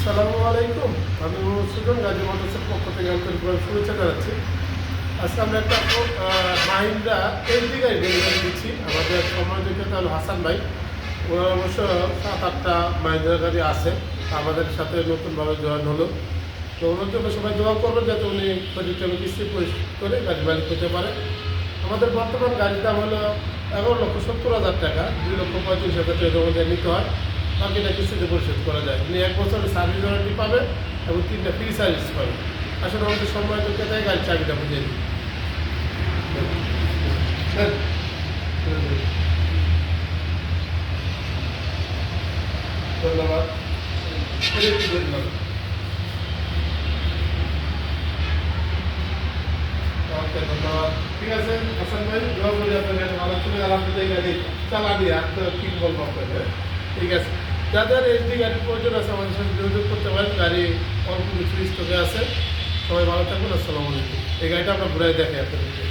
আসসালামু আলাইকুম। আমি মোহাম্মদ সুজন, গাজী মোটরসের পক্ষ থেকে আন্তরিকভাবে শুভেচ্ছা জানাচ্ছি। আজকে আমরা একটা মাহিন্দ্রা এলডি গাড়ি ডেলিভারি দিচ্ছি। আমাদের সময় যোগ্যতা হলো হাসান ভাই। ওনার অবশ্য 7-8টা মাহিন্দ্রা গাড়ি আছে, আমাদের সাথে নতুনভাবে জয়েন হলো। তো ওনার জন্য সবাই দোয়া করবেন যাতে উনি ক্ষতিপূরণ কিস্তি পরিশোধ করে গাড়ি মালিক হতে পারে। আমাদের বর্তমান গাড়ির দাম হলো 11,70,000 টাকা, 2,35,000 টাকা জমা দিয়ে নিতে হয়, বাকিটা কিস্তিতে পরিশোধ করা যায়। উনি 1 বছরের সার্ভিস ওয়ারেন্টি পাবে এবং 3টা ফ্রি সার্ভিস পাবে। আসলে আমাদের সময় তো কেটে গাড়ির চাবিটা বুঝিয়ে দিই। ধন্যবাদ। ওকে, ধন্যবাদ। ঠিক আছে হাসান ভাই, দোয়া করি আপনার গাড়ি ভালো চলে। আলহামদুলিল্লাহ গাড়ি চালানি আর তো কি বলবো আপনাকে। ঠিক আছে, যাদের এইচডি গাড়ির প্রয়োজন আছে আমাদের সাথে যোগাযোগ করতে পারেন। গাড়ি অল্প কিছু স্টকে আছে। সবাই ভালো থাকুন। আসসালামু আলাইকুম। এই গাড়িটা আমরা ঘুরাই দেখাই আপনাদেরকে।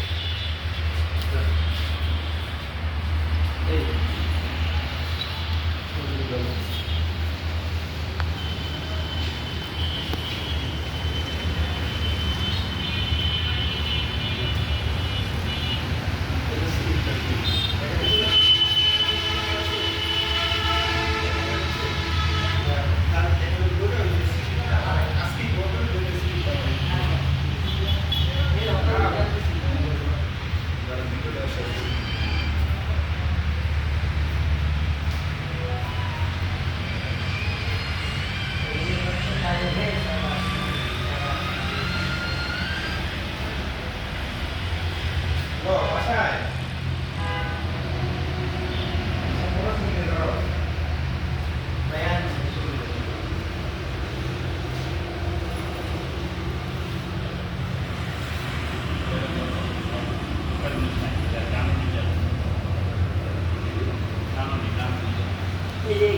এই যে